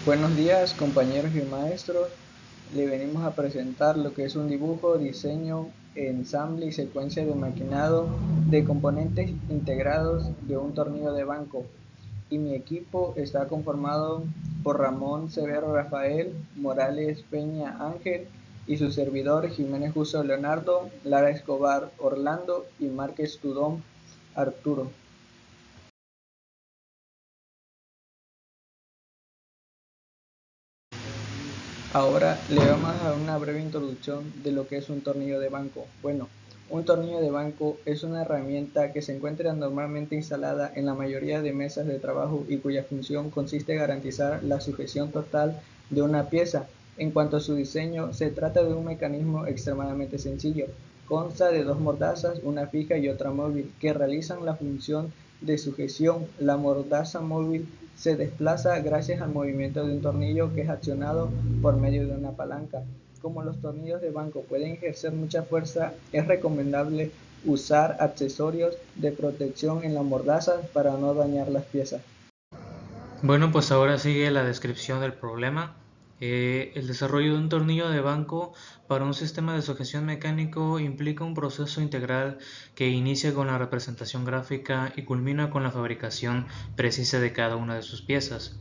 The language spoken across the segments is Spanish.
Buenos días, compañeros y maestros. Le venimos a presentar lo que es un dibujo, diseño, ensamble y secuencia de maquinado de componentes integrados de un tornillo de banco. Y mi equipo está conformado por Ramón Severo Rafael, Morales Peña Ángel y su servidor Jiménez Justo Leonardo, Lara Escobar Orlando y Márquez Tudón Arturo. Ahora le vamos a dar una breve introducción de lo que es un tornillo de banco. Bueno, un tornillo de banco es una herramienta que se encuentra normalmente instalada en la mayoría de mesas de trabajo y cuya función consiste en garantizar la sujeción total de una pieza. En cuanto a su diseño, se trata de un mecanismo extremadamente sencillo. Consta de dos mordazas, una fija y otra móvil, que realizan la función de sujeción. La mordaza móvil se desplaza gracias al movimiento de un tornillo que es accionado por medio de una palanca. Como los tornillos de banco pueden ejercer mucha fuerza, es recomendable usar accesorios de protección en la mordaza para no dañar las piezas. Bueno, pues ahora sigue la descripción del problema. El desarrollo de un tornillo de banco para un sistema de sujeción mecánico implica un proceso integral que inicia con la representación gráfica y culmina con la fabricación precisa de cada una de sus piezas.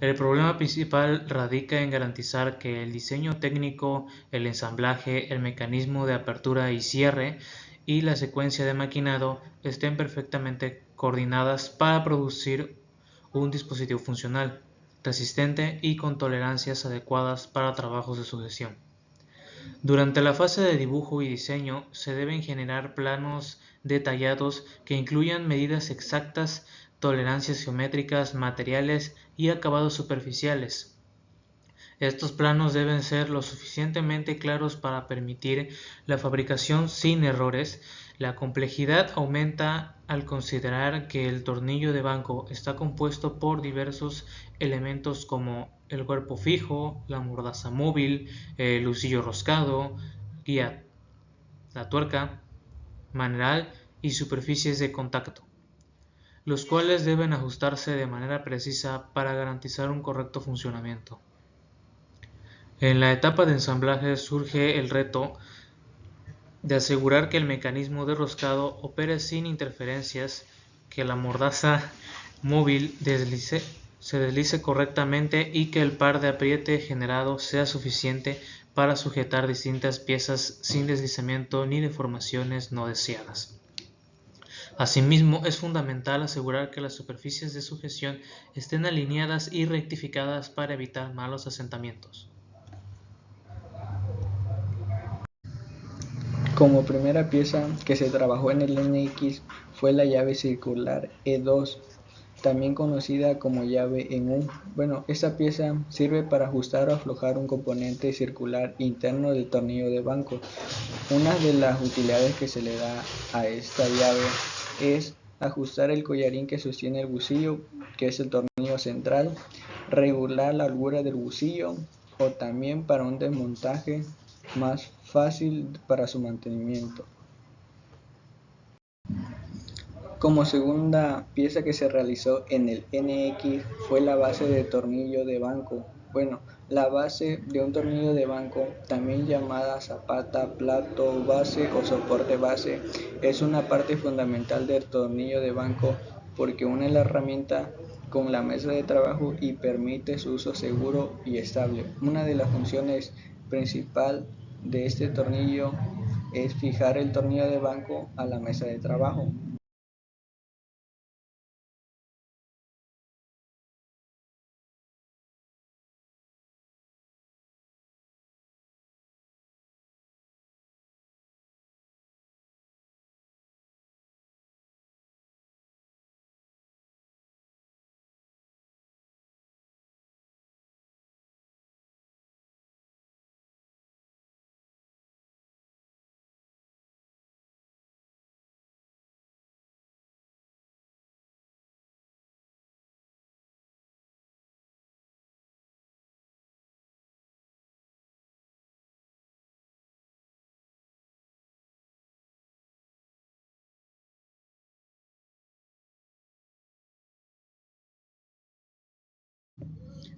El problema principal radica en garantizar que el diseño técnico, el ensamblaje, el mecanismo de apertura y cierre y la secuencia de maquinado estén perfectamente coordinadas para producir un dispositivo funcional, resistente y con tolerancias adecuadas para trabajos de sujeción. Durante la fase de dibujo y diseño se deben generar planos detallados que incluyan medidas exactas, tolerancias geométricas, materiales y acabados superficiales. Estos planos deben ser lo suficientemente claros para permitir la fabricación sin errores. La complejidad aumenta al considerar que el tornillo de banco está compuesto por diversos elementos como el cuerpo fijo, la mordaza móvil, el husillo roscado, guía, la tuerca, maneral y superficies de contacto, los cuales deben ajustarse de manera precisa para garantizar un correcto funcionamiento. En la etapa de ensamblaje surge el reto de asegurar que el mecanismo de roscado opere sin interferencias, que la mordaza móvil se deslice correctamente y que el par de apriete generado sea suficiente para sujetar distintas piezas sin deslizamiento ni deformaciones no deseadas. Asimismo, es fundamental asegurar que las superficies de sujeción estén alineadas y rectificadas para evitar malos asentamientos. Como primera pieza que se trabajó en el NX fue la llave circular E2, también conocida como llave en U. Bueno, esta pieza sirve para ajustar o aflojar un componente circular interno del tornillo de banco. Una de las utilidades que se le da a esta llave es ajustar el collarín que sostiene el bucillo, que es el tornillo central, regular la holgura del bucillo o también para un desmontaje más fácil para su mantenimiento. Como segunda pieza que se realizó en el NX fue la base de tornillo de banco. Bueno, la base de un tornillo de banco, también llamada zapata, plato base o soporte base, es una parte fundamental del tornillo de banco porque une la herramienta con la mesa de trabajo y permite su uso seguro y estable. Una de las funciones principal de este tornillo es fijar el tornillo de banco a la mesa de trabajo.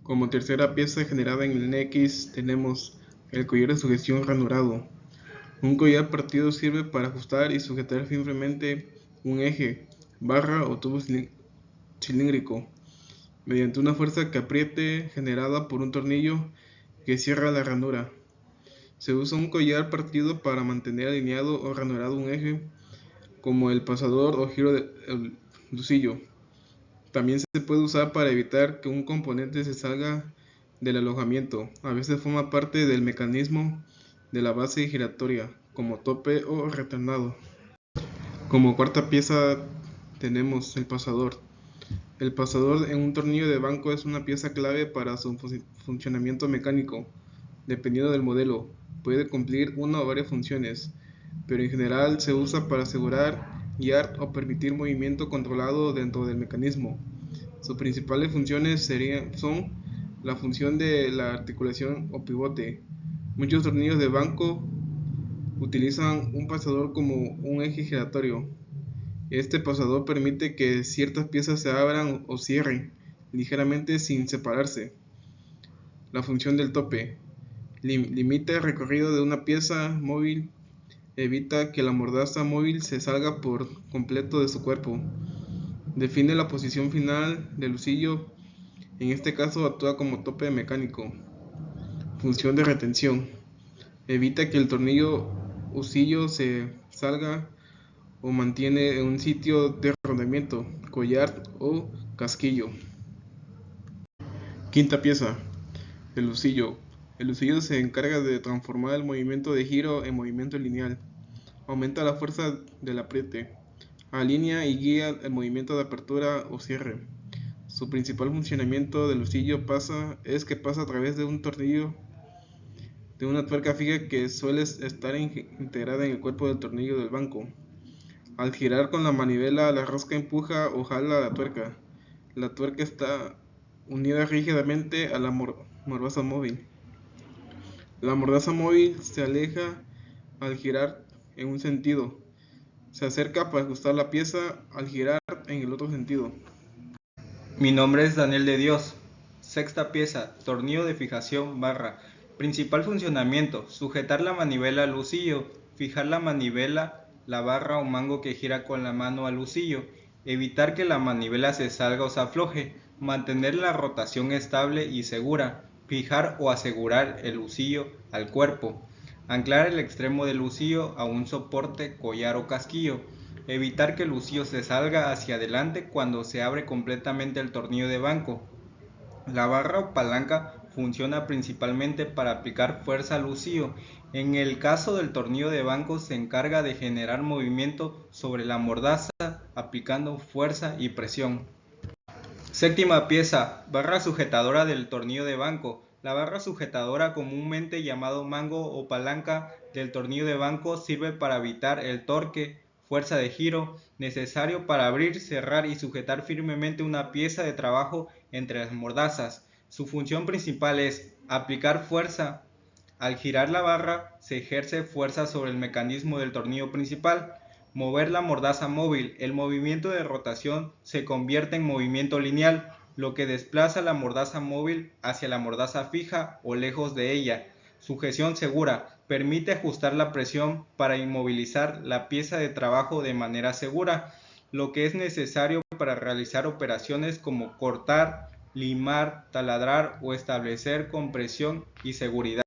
Como tercera pieza generada en el NX tenemos el collar de sujeción ranurado. Un collar partido sirve para ajustar y sujetar firmemente un eje, barra o tubo cilíndrico mediante una fuerza que apriete generada por un tornillo que cierra la ranura. Se usa un collar partido para mantener alineado o ranurado un eje, como el pasador o giro del lucillo. También se puede usar para evitar que un componente se salga del alojamiento. A veces forma parte del mecanismo de la base giratoria, como tope o retornado. Como cuarta pieza tenemos el pasador. El pasador en un tornillo de banco es una pieza clave para su funcionamiento mecánico. Dependiendo del modelo, puede cumplir una o varias funciones, pero en general se usa para asegurar, guiar o permitir movimiento controlado dentro del mecanismo. Sus principales funciones son la función de la articulación o pivote. Muchos tornillos de banco utilizan un pasador como un eje giratorio. Este pasador permite que ciertas piezas se abran o cierren ligeramente sin separarse. La función del tope limita el recorrido de una pieza móvil, evita que la mordaza móvil se salga por completo de su cuerpo. Define la posición final del lucillo, en este caso actúa como tope mecánico. Función de retención. Evita que el tornillo lucillo se salga o mantiene en un sitio de rodamiento, collar o casquillo. Quinta pieza, el lucillo. El lucillo se encarga de transformar el movimiento de giro en movimiento lineal. Aumenta la fuerza del apriete. Alinea y guía el movimiento de apertura o cierre. Su principal funcionamiento del lucillo es que pasa a través de un tornillo de una tuerca fija que suele estar integrada en el cuerpo del tornillo del banco. Al girar con la manivela, la rosca empuja o jala la tuerca. La tuerca está unida rígidamente a la mordaza móvil. La mordaza móvil se aleja al girar en un sentido. Se acerca para ajustar la pieza al girar en el otro sentido. Mi nombre es Daniel de Dios. Sexta pieza, tornillo de fijación barra. Principal funcionamiento, sujetar la manivela al lucillo, fijar la manivela, la barra o mango que gira con la mano al lucillo, evitar que la manivela se salga o se afloje, mantener la rotación estable y segura, fijar o asegurar el lucillo al cuerpo, anclar el extremo del lucillo a un soporte, collar o casquillo, evitar que el lucillo se salga hacia adelante cuando se abre completamente el tornillo de banco. La barra o palanca funciona principalmente para aplicar fuerza al lucillo. En el caso del tornillo de banco se encarga de generar movimiento sobre la mordaza aplicando fuerza y presión. Séptima pieza, barra sujetadora del tornillo de banco. La barra sujetadora, comúnmente llamado mango o palanca del tornillo de banco, sirve para evitar el torque, fuerza de giro, necesario para abrir, cerrar y sujetar firmemente una pieza de trabajo entre las mordazas. Su función principal es aplicar fuerza. Al girar la barra, se ejerce fuerza sobre el mecanismo del tornillo principal. Mover la mordaza móvil. El movimiento de rotación se convierte en movimiento lineal, lo que desplaza la mordaza móvil hacia la mordaza fija o lejos de ella. Sujeción segura. Permite ajustar la presión para inmovilizar la pieza de trabajo de manera segura, lo que es necesario para realizar operaciones como cortar, limar, taladrar o establecer compresión y seguridad.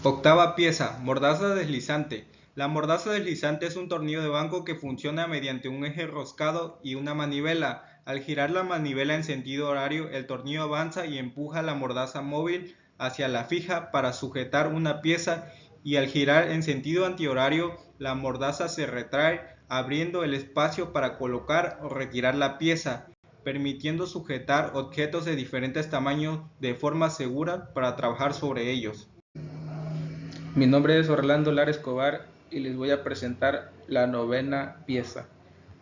Octava pieza, mordaza deslizante. La mordaza deslizante es un tornillo de banco que funciona mediante un eje roscado y una manivela. Al girar la manivela en sentido horario, el tornillo avanza y empuja la mordaza móvil hacia la fija para sujetar una pieza, y al girar en sentido antihorario, la mordaza se retrae, abriendo el espacio para colocar o retirar la pieza, permitiendo sujetar objetos de diferentes tamaños de forma segura para trabajar sobre ellos. Mi nombre es Orlando Lara Escobar y les voy a presentar la novena pieza,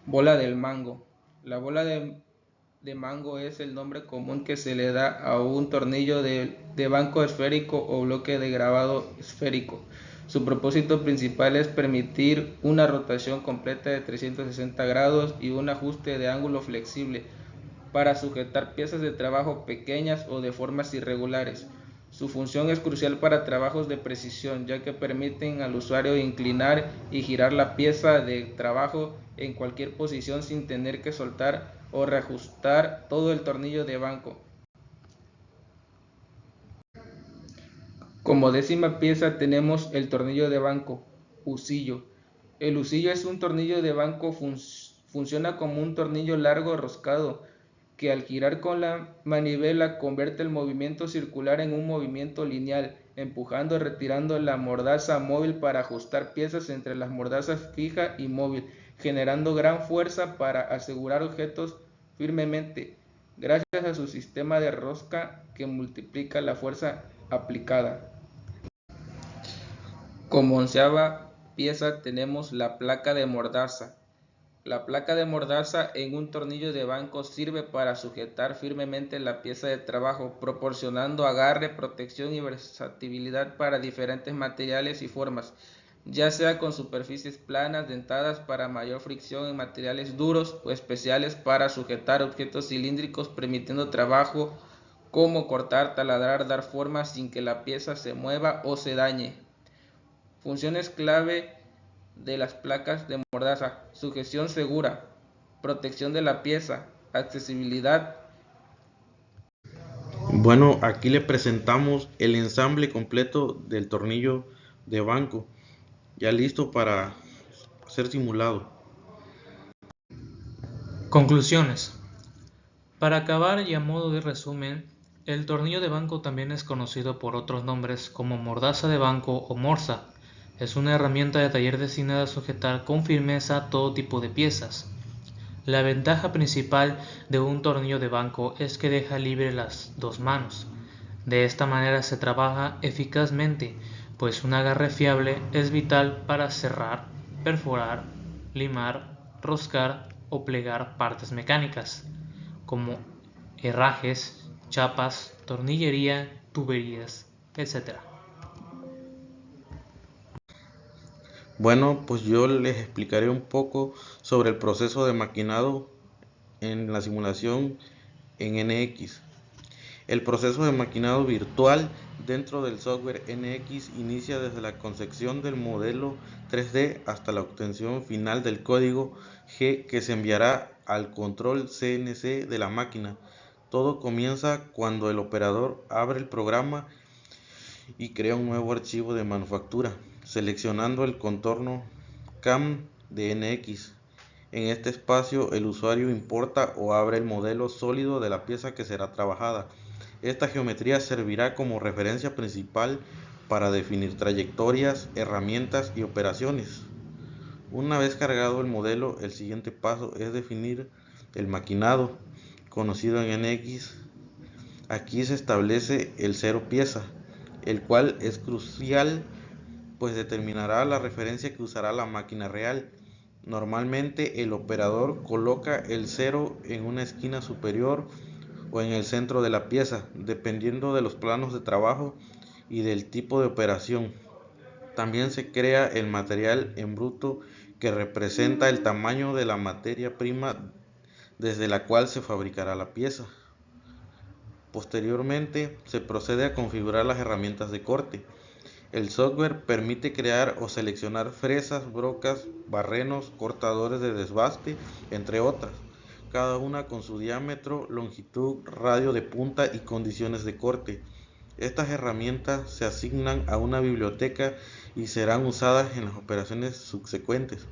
bola del mango. La bola de mango es el nombre común que se le da a un tornillo de banco esférico o bloque de grabado esférico. Su propósito principal es permitir una rotación completa de 360 grados y un ajuste de ángulo flexible para sujetar piezas de trabajo pequeñas o de formas irregulares. Su función es crucial para trabajos de precisión, ya que permiten al usuario inclinar y girar la pieza de trabajo en cualquier posición sin tener que soltar o reajustar todo el tornillo de banco. Como décima pieza tenemos el tornillo de banco, husillo. El husillo es un tornillo de banco, funciona como un tornillo largo roscado, que al girar con la manivela convierte el movimiento circular en un movimiento lineal, empujando y retirando la mordaza móvil para ajustar piezas entre las mordazas fija y móvil, generando gran fuerza para asegurar objetos firmemente, gracias a su sistema de rosca que multiplica la fuerza aplicada. Como onceava pieza tenemos la placa de mordaza. La placa de mordaza en un tornillo de banco sirve para sujetar firmemente la pieza de trabajo, proporcionando agarre, protección y versatilidad para diferentes materiales y formas, ya sea con superficies planas, dentadas para mayor fricción en materiales duros o especiales para sujetar objetos cilíndricos, permitiendo trabajo como cortar, taladrar, dar forma sin que la pieza se mueva o se dañe. Funciones clave de las placas de mordaza: sujeción segura, protección de la pieza, accesibilidad. Bueno, aquí le presentamos el ensamble completo del tornillo de banco, ya listo para ser simulado. Conclusiones. Para acabar y a modo de resumen, el tornillo de banco también es conocido por otros nombres como mordaza de banco o morsa. Es una herramienta de taller destinada a sujetar con firmeza todo tipo de piezas. La ventaja principal de un tornillo de banco es que deja libre las dos manos. De esta manera se trabaja eficazmente, pues un agarre fiable es vital para cerrar, perforar, limar, roscar o plegar partes mecánicas, como herrajes, chapas, tornillería, tuberías, etc. Bueno, pues yo les explicaré un poco sobre el proceso de maquinado en la simulación en NX. El proceso de maquinado virtual dentro del software NX inicia desde la concepción del modelo 3D hasta la obtención final del código G que se enviará al control CNC de la máquina. Todo comienza cuando el operador abre el programa y crea un nuevo archivo de manufactura, seleccionando el contorno CAM de NX. En este espacio el usuario importa o abre el modelo sólido de la pieza que será trabajada. Esta geometría servirá como referencia principal para definir trayectorias, herramientas y operaciones. Una vez cargado el modelo, el siguiente paso es definir el maquinado, conocido en NX. Aquí se establece el cero pieza, el cual es crucial pues determinará la referencia que usará la máquina real. Normalmente el operador coloca el cero en una esquina superior o en el centro de la pieza, dependiendo de los planos de trabajo y del tipo de operación. También se crea el material en bruto, que representa el tamaño de la materia prima desde la cual se fabricará la pieza. Posteriormente se procede a configurar las herramientas de corte. El software permite crear o seleccionar fresas, brocas, barrenos, cortadores de desbaste, entre otras, cada una con su diámetro, longitud, radio de punta y condiciones de corte. Estas herramientas se asignan a una biblioteca y serán usadas en las operaciones subsecuentes.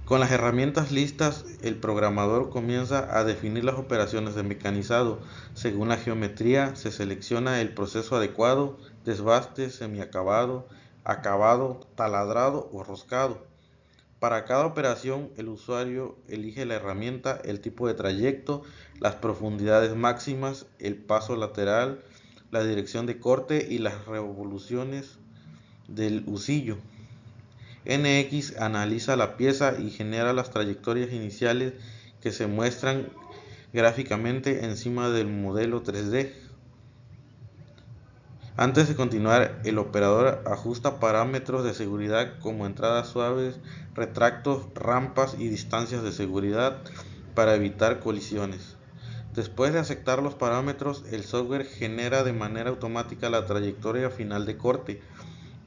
Con las herramientas listas, el programador comienza a definir las operaciones de mecanizado. Según la geometría, se selecciona el proceso adecuado: desbaste, semiacabado, acabado, taladrado o roscado. Para cada operación, el usuario elige la herramienta, el tipo de trayecto, las profundidades máximas, el paso lateral, la dirección de corte y las revoluciones del husillo. NX analiza la pieza y genera las trayectorias iniciales que se muestran gráficamente encima del modelo 3D. Antes de continuar, el operador ajusta parámetros de seguridad como entradas suaves, retractos, rampas y distancias de seguridad para evitar colisiones. Después de aceptar los parámetros, el software genera de manera automática la trayectoria final de corte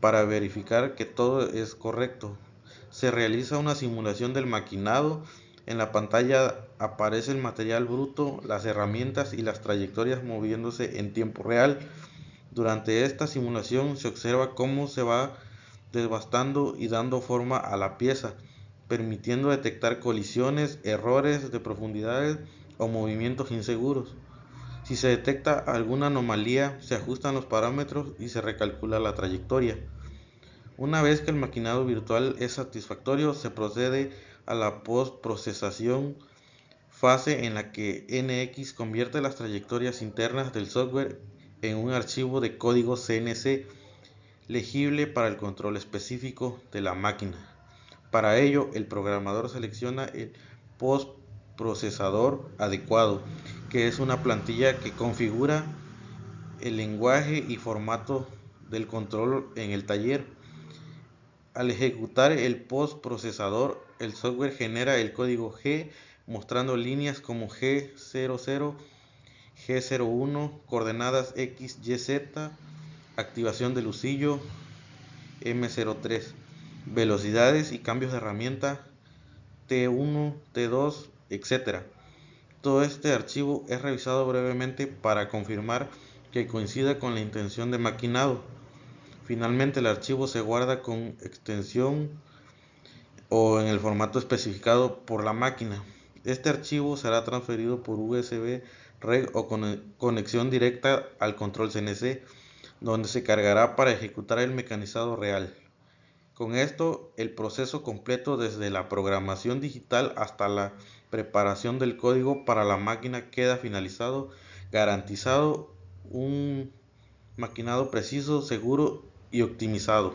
para verificar que todo es correcto. Se realiza una simulación del maquinado. En la pantalla aparece el material bruto, las herramientas y las trayectorias moviéndose en tiempo real. Durante esta simulación se observa cómo se va desbastando y dando forma a la pieza, permitiendo detectar colisiones, errores de profundidades o movimientos inseguros. Si se detecta alguna anomalía, se ajustan los parámetros y se recalcula la trayectoria. Una vez que el maquinado virtual es satisfactorio, se procede a la postprocesación, fase en la que NX convierte las trayectorias internas del software en un archivo de código CNC legible para el control específico de la máquina. Para ello, el programador selecciona el postprocesador adecuado, que es una plantilla que configura el lenguaje y formato del control en el taller. Al ejecutar el postprocesador, el software genera el código G mostrando líneas como G00, G01, coordenadas X, Y, Z, activación del usillo, M03, velocidades y cambios de herramienta, T1, T2, etc. Todo este archivo es revisado brevemente para confirmar que coincida con la intención de maquinado. Finalmente, el archivo se guarda con extensión o en el formato especificado por la máquina. Este archivo será transferido por USB, REG o conexión directa al control CNC, donde se cargará para ejecutar el mecanizado real. Con esto, el proceso completo desde la programación digital hasta la preparación del código para la máquina queda finalizado, garantizado un maquinado preciso, seguro y optimizado.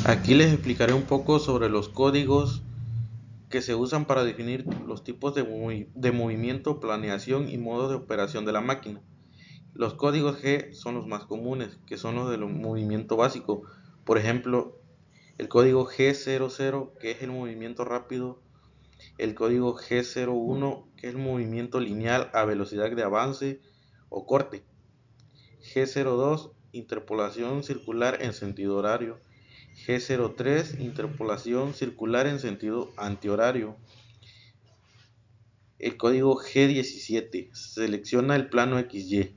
Aquí les explicaré un poco sobre los códigos que se usan para definir los tipos de movimiento, planeación y modos de operación de la máquina. Los códigos G son los más comunes, que son los del movimiento básico. Por ejemplo, el código G00, que es el movimiento rápido, el código G01, que es el movimiento lineal a velocidad de avance o corte, G02, interpolación circular en sentido horario, G03, interpolación circular en sentido antihorario. El código G17 selecciona el plano XY.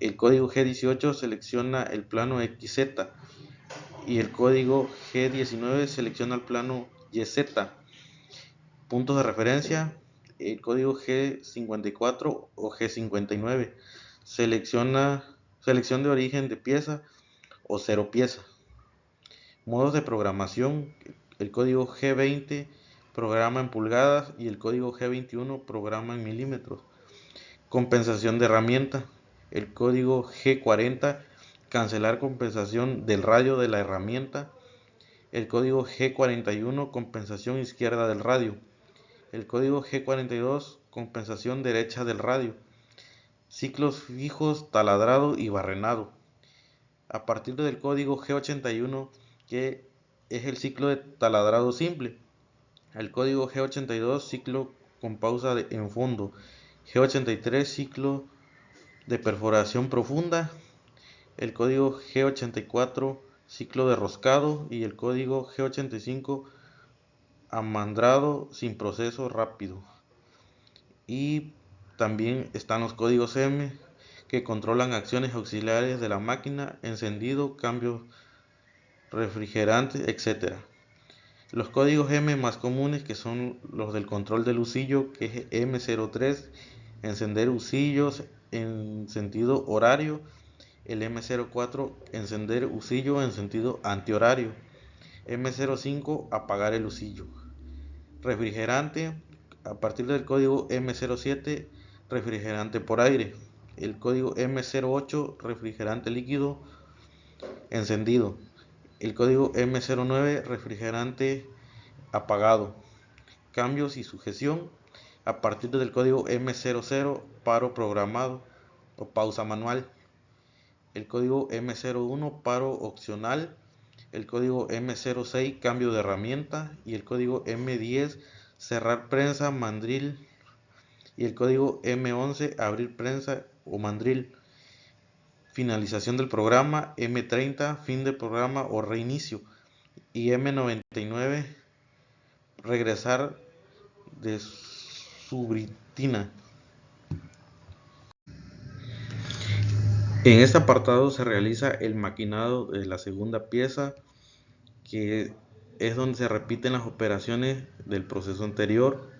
El código G18 selecciona el plano XZ y el código G19 selecciona el plano YZ. Puntos de referencia: el código G54 o G59 selección de origen de pieza o cero pieza. Modos de programación: el código G20 programa en pulgadas y el código G21 programa en milímetros. Compensación de herramienta: el código G40 cancelar compensación del radio de la herramienta. El código G41 compensación izquierda del radio. El código G42 compensación derecha del radio. Ciclos fijos, taladrado y barrenado. A partir del código G81, que es el ciclo de taladrado simple. El código G82 ciclo con pausa en fondo. G83 ciclo de perforación profunda. El código G84 ciclo de roscado y el código G85 amandrado sin proceso rápido. Y también están los códigos M, que controlan acciones auxiliares de la máquina, encendido, cambio, refrigerante, etc. Los códigos M más comunes, que son los del control del husillo, que es M03, encender husillos en sentido horario. El M04, encender husillo en sentido antihorario. M05, apagar el husillo. Refrigerante: a partir del código M07, refrigerante por aire. El código M08, refrigerante líquido encendido. El código M09, refrigerante apagado. Cambios y sujeción: a partir del código M00, paro programado o pausa manual. El código M01, paro opcional. El código M06, cambio de herramienta. Y el código M10, cerrar prensa, mandril. Y el código M11, abrir prensa o mandril. Finalización del programa: M30, fin de programa o reinicio. Y M99, regresar de subrutina. En este apartado se realiza el maquinado de la segunda pieza, que es donde se repiten las operaciones del proceso anterior.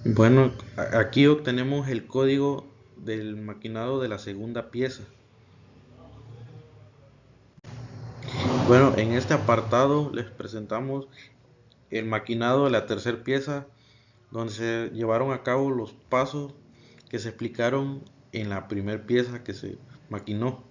Bueno, aquí obtenemos el código del maquinado de la segunda pieza. Bueno, en este apartado les presentamos el maquinado de la tercera pieza, donde se llevaron a cabo los pasos que se explicaron en la primera pieza que se maquinó.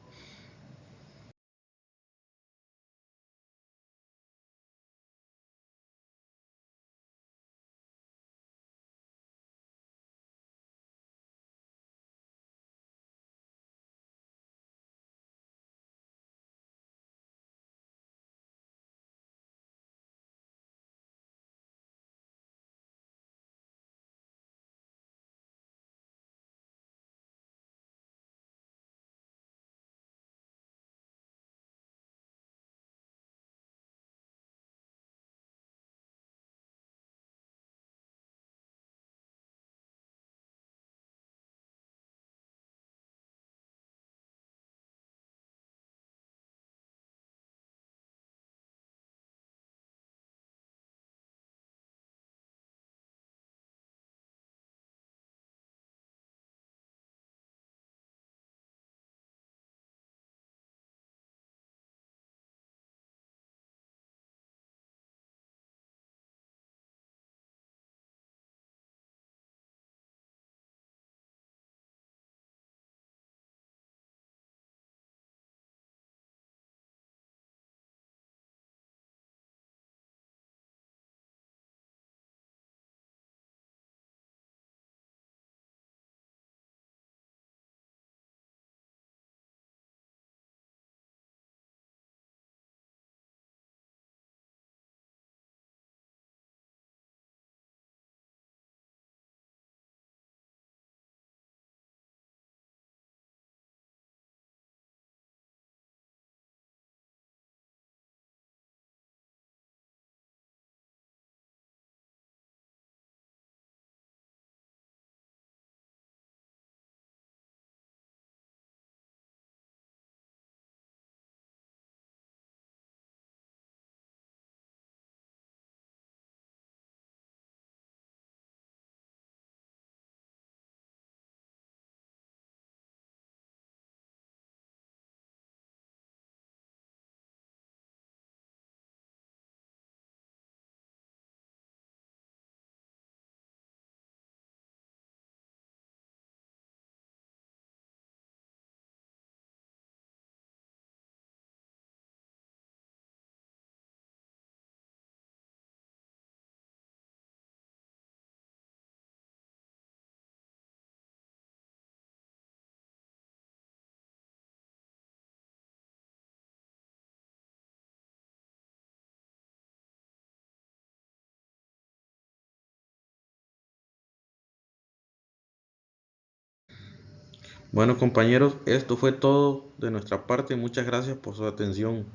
Bueno, compañeros, esto fue todo de nuestra parte. Muchas gracias por su atención.